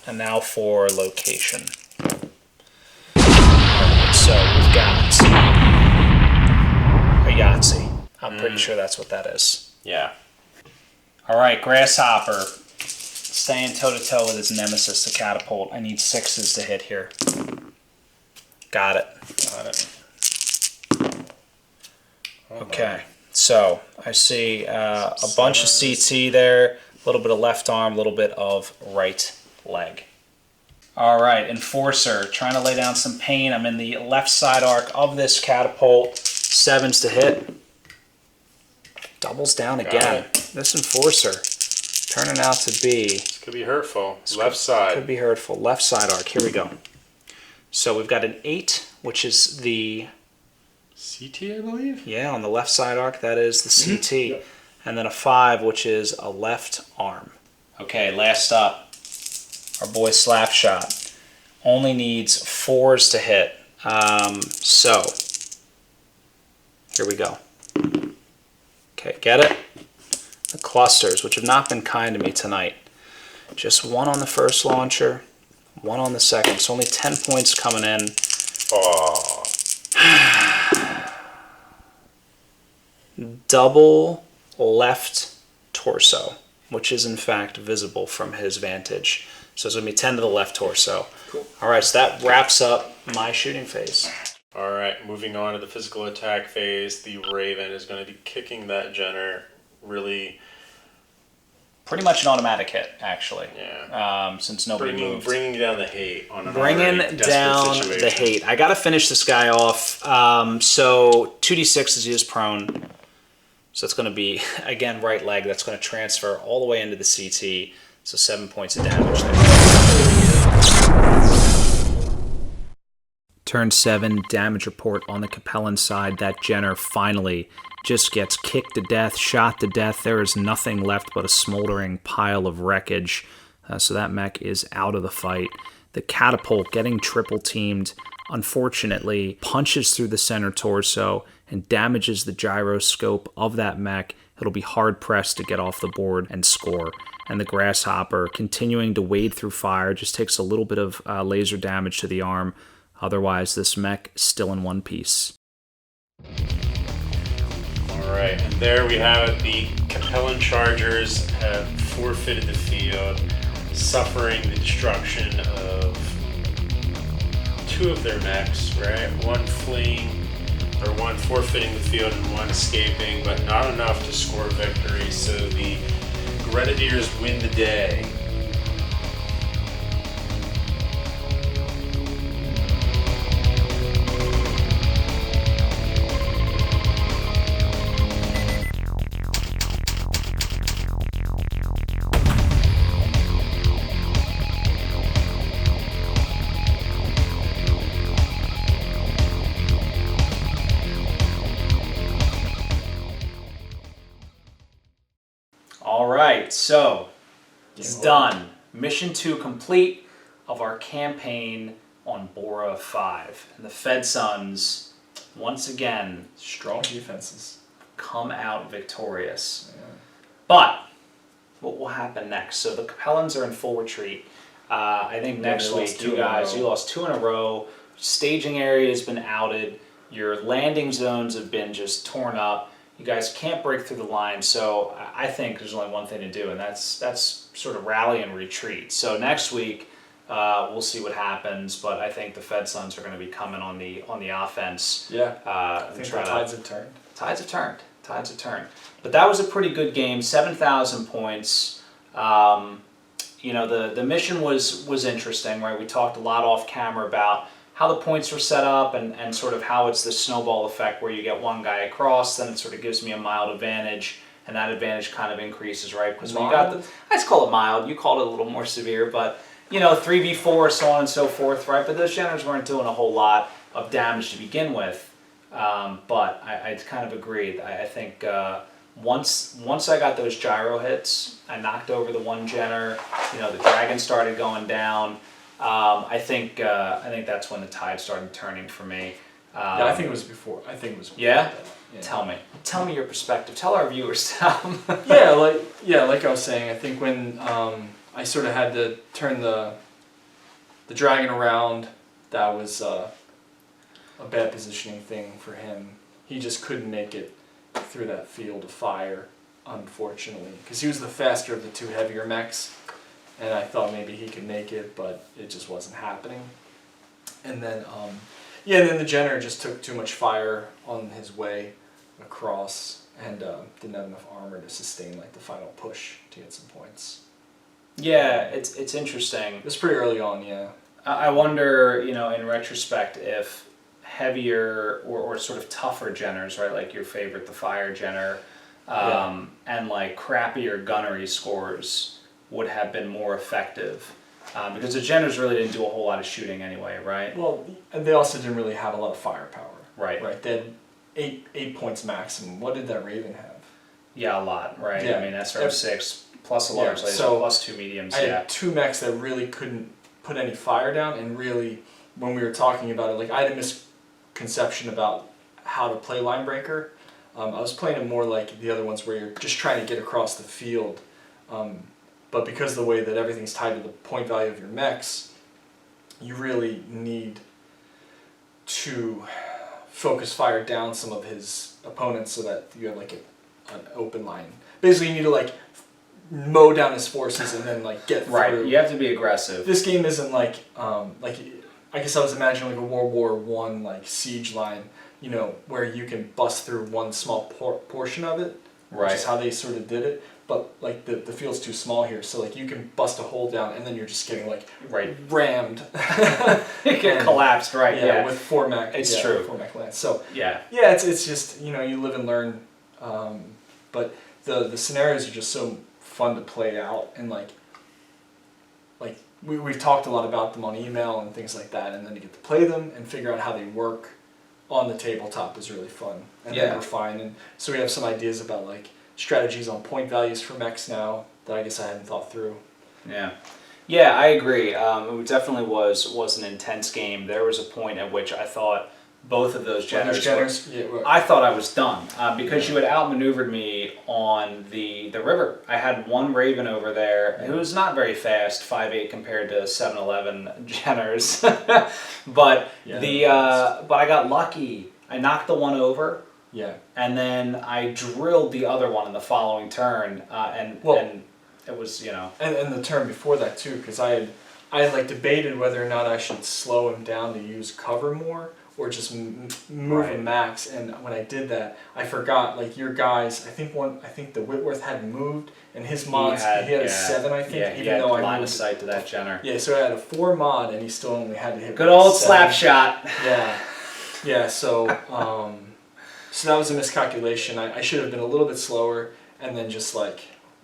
and now for location. All right, so we've got a Yahtzee. I'm pretty sure that's what that is.
Yeah.
All right, Grasshopper, staying toe-to-toe with his nemesis, the Catapult. I need 6s to hit here. Got it. Okay, so I see a bunch of CT there, a little bit of left arm, a little bit of right leg. All right, Enforcer, trying to lay down some pain. I'm in the left side arc of this Catapult. 7s to hit. Doubles down again. This Enforcer turning out to be...
This could be hurtful. Left side.
Could be hurtful. Left side arc. Here we go. So we've got an 8, which is the...
CT, I believe?
Yeah, on the left side arc, that is the CT. And then a 5, which is a left arm. Okay, last up.
our boy Slapshot, only needs 4s to hit. So, here we go. Okay, get it? The clusters, which have not been kind to me tonight. Just 1 on the first launcher, 1 on the second. So only 10 points coming in.
Oh.
Double left torso, which is in fact visible from his vantage. So it's going to be 10 to the left torso.
Cool.
All right, so that wraps up my shooting phase.
All right, moving on to the physical attack phase. The Raven is going to be kicking that Jenner really.
Pretty much an automatic hit, actually.
Yeah.
Since nobody moved.
Bringing down the hate on an
Bringing
already desperate
down
situation.
the hate. I got to finish this guy off. So 2d6 is used prone. So it's going to be, again, right leg. That's going to transfer all the way into the CT. So 7 points of damage there.
Turn 7, damage report on the Capellan side. That Jenner finally just gets kicked to death, shot to death. There is nothing left but a smoldering pile of wreckage. So that mech is out of the fight. The catapult, getting triple teamed, unfortunately punches through the center torso and damages the gyroscope of that mech. It'll be hard pressed to get off the board and score. And the Grasshopper, continuing to wade through fire, just takes a little bit of laser damage to the arm. Otherwise, this mech is still in one piece.
All right, and there we have it. The Capellan Chargers have forfeited the field, suffering the destruction of 2 of their mechs, right? One forfeiting the field and 1 escaping, but not enough to score victory. So the Grenadiers win the day.
All right, so it's done. Mission 2 complete of our campaign on Bora V. And the FedSuns, once again,
Strong defenses.
come out victorious. Yeah. But what will happen next? So the Capellans are in full retreat. I think next week, you lost 2 in a row. Staging area has been outed. Your landing zones have been just torn up. You guys can't break through the line, so I think there's only one thing to do, and that's sort of rally and retreat. So next week, we'll see what happens, but I think the FedSuns are going to be coming on the offense.
Yeah, I think the tides have turned.
Tides have turned. But that was a pretty good game, 7,000 points. You know, the mission was interesting, right? We talked a lot off camera about how the points were set up and sort of how it's the snowball effect where you get one guy across, then it sort of gives me a mild advantage, and that advantage kind of increases, right? Because when you got I just call it mild, you called it a little more severe, but you know, 3v4, so on and so forth, right? But those generals weren't doing a whole lot of damage to begin with. But I kind of agreed. I think once I got those gyro hits, I knocked over the one Jenner, you know, the dragon started going down. I think that's when the tide started turning for me.
Yeah, I think it was before.
Yeah?
That. Yeah.
Tell me your perspective. Tell our viewers.
like I was saying, I think when I sort of had to turn the dragon around, that was a bad positioning thing for him. He just couldn't make it through that field of fire, unfortunately, because he was the faster of the 2 heavier mechs. And I thought maybe he could make it, but it just wasn't happening. And then, then the Jenner just took too much fire on his way across and didn't have enough armor to sustain like the final push to get some points.
Yeah, it's interesting.
It was pretty early on, yeah.
I wonder, you know, in retrospect, if heavier or sort of tougher Jenners, right, like your favorite, the Fire Jenner, and like crappier gunnery scores would have been more effective, because the Jenners really didn't do a whole lot of shooting anyway, right?
Well, and they also didn't really have a lot of firepower.
Right.
Right. They had eight points maximum. What did that Raven have?
Yeah, a lot, right?
Yeah.
I mean, SR6 plus a large laser,
so
plus 2 mediums.
I had 2 mechs that really couldn't put any fire down, and really, when we were talking about it, like I had a misconception about how to play line breaker. I was playing it more like the other ones where you're just trying to get across the field. But because of the way that everything's tied to the point value of your mechs, you really need to focus fire down some of his opponents so that you have like an open line. Basically, you need to like mow down his forces and then like get
Right,
through.
you have to be aggressive.
This game isn't like I guess I was imagining like a World War I like siege line, you know, where you can bust through one small portion of it, which is how they sort of did it. But like the field's too small here, so like you can bust a hole down and then you're just getting like rammed.
It get collapsed, right? Yeah,
with 4 mech.
It's true.
4 mech lands. So
yeah,
it's just, you know, you live and learn. But the scenarios are just so fun to play out, and like we've talked a lot about them on email and things like that, and then to get to play them and figure out how they work on the tabletop is really fun. And then refine, and so we have some ideas about like strategies on point values for mechs now that I guess I hadn't thought through.
Yeah, I agree. It definitely was an intense game. There was a point at which I thought both of those generators I thought I was done because you had outmaneuvered me on the river. I had one Raven over there who was not very fast, 5'8" compared to 7'11" Jenners, but but I got lucky. I knocked the one over.
Yeah.
And then I drilled the other one in the following turn, and it was, you know.
And the turn before that too, because I had like debated whether or not I should slow him down to use cover more or just move him max. And when I did that, I forgot like your guys. I think the Whitworth hadn't moved, and his mods he had a 7, I think.
Yeah,
even though I
line of sight to that Jenner.
Yeah, so I had a 4 mod, and he still only had to hit.
Good old
7.
slap shot.
Yeah. So. So that was a miscalculation. I should have been a little bit slower and then just like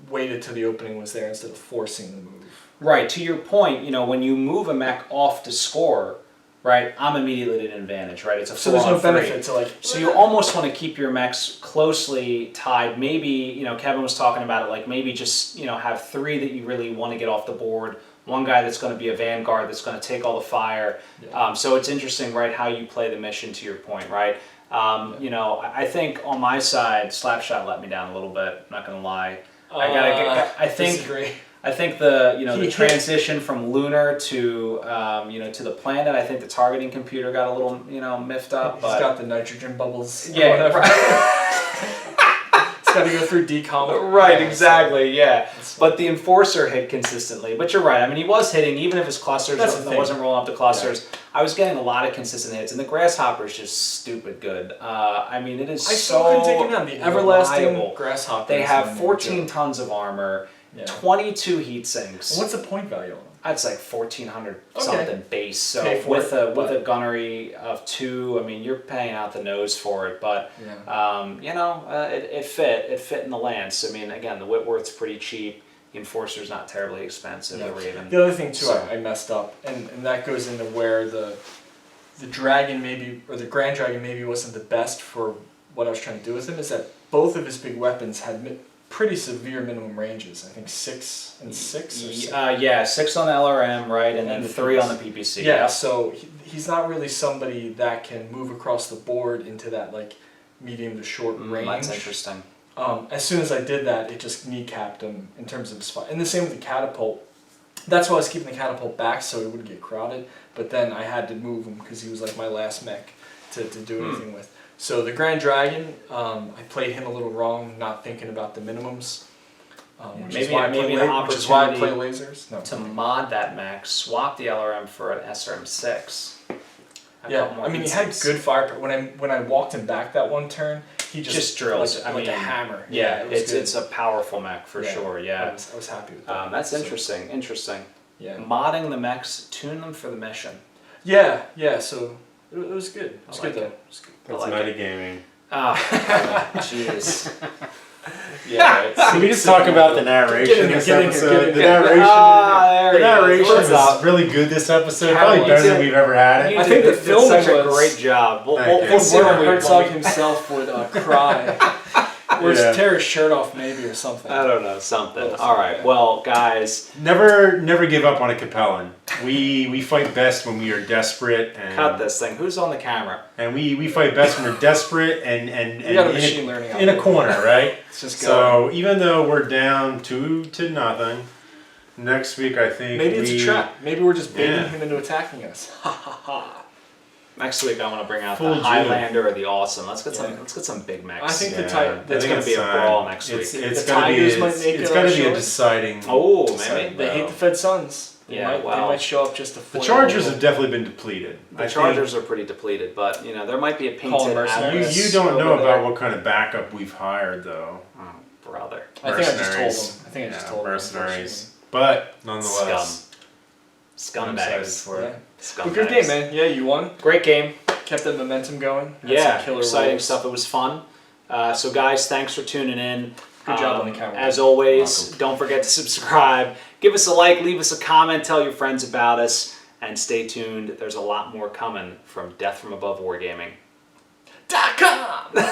waited till the opening was there instead of forcing the move.
Right, to your point, you know, when you move a mech off to score, right, I'm immediately at an advantage, right? It's a 4-on-3.
So there's no benefit to like...
So you almost want to keep your mechs closely tied. Maybe, you know, Kevin was talking about it, like maybe just, you know, have 3 that you really want to get off the board. One guy that's going to be a vanguard that's going to take all the fire. So it's interesting, right, how you play the mission to your point, right? You know, I think on my side, Slapshot let me down a little bit. I'm not gonna lie. I think the transition from lunar to to the planet. I think the targeting computer got a little miffed up.
He's got the nitrogen bubbles.
Yeah, whatever.
It's got to go through decom.
Right, exactly. Yeah, but the enforcer hit consistently. But you're right. I mean, he was hitting even if his clusters wasn't rolling up the clusters. Yeah. I was getting a lot of consistent hits, and the grasshopper is just stupid good. I mean, it is
I still couldn't take him down. The everlasting grasshopper.
They have 14 tons of armor, 22 heat sinks.
What's the point value on them?
It's like 1,400 something base. So with a gunnery of 2, I mean, you're paying out the nose for it. But it fit in the lance. I mean, again, the Whitworth's pretty cheap. The Enforcer's not terribly expensive. The Raven.
The other thing too, I messed up, and that goes into where the dragon maybe, or the Grand Dragon maybe wasn't the best for what I was trying to do with him. Is that both of his big weapons had pretty severe minimum ranges. I think 6 and 6. Or 6.
6 on the LRM, right, and then 3 on the PPC.
Yeah, so he's not really somebody that can move across the board into that like medium to short range.
That's interesting.
As soon as I did that, it just kneecapped him in terms of his fight. And the same with the catapult. That's why I was keeping the catapult back so he wouldn't get crowded. But then I had to move him because he was like my last mech to do anything with. So the Grand Dragon, I played him a little wrong, not thinking about the minimums. Which is why I play lasers. No.
To mod that mech, swap the LRM for an SRM6.
Yeah, I mean he had good fire. When I walked him back that one turn, he just
drills.
Like a hammer.
Yeah, it's a powerful mech for sure. Yeah,
I was happy with that.
That's interesting. Interesting.
Yeah,
modding the mechs, tune them for the mission.
Yeah. So it was good. It was good though.
That's metagaming.
Oh, jeez. Yeah.
Can we just talk about the narration this episode? The narration was really good this episode. Probably better than we've ever had it.
I think the film did a great job.
Herzog himself would cry. Or
Yeah.
tear his shirt off maybe or something.
I don't know, something.
Close,
All right,
yeah.
well, guys,
Never give up on a Capellan. We fight best when we are desperate and
cut this thing. Who's on the camera?
And we fight best when we're desperate and
You got a
in
machine learning
in a
algorithm.
corner, right?
It's just
So even though we're down 2-0, next week I think
maybe it's a trap. Maybe we're just baiting
Yeah.
him into attacking us.
Next week, I want to bring out
Full
the
June.
Highlander or the Awesome. Let's get some.
Yeah.
Let's get some big mechs.
I think
Yeah,
the Titan.
I
It's
think
gonna be a
time.
brawl next
It's
week.
it's
The
gonna be
Tigers might make
it's
it
gonna
on
be a
short.
deciding.
Oh,
deciding
maybe.
They hate
battle.
the FedSuns.
Yeah,
They
well,
might show up just to
The
foil
Chargers
a
have definitely been depleted.
the Chargers are pretty depleted, but you know there might be a
Call
painted
them mercenaries.
atlas
You don't know
over there.
about what kind of backup we've hired though.
Oh, brother.
I think I just told
Mercenaries.
them. I think I just
Yeah,
told them.
mercenaries. But nonetheless, I'm excited
Scumbags.
for it.
Scumbags. But good game, man. Yeah, you won.
Great game.
Kept that momentum going. Had
Yeah,
some killer
exciting
rolls.
stuff. It was fun. So, guys, thanks for tuning in.
Good job on the camera.
As always, don't forget to subscribe. Give us a like, leave us a comment, tell your friends about us, and stay tuned. There's a lot more coming from Death from Above Wargaming.
.com!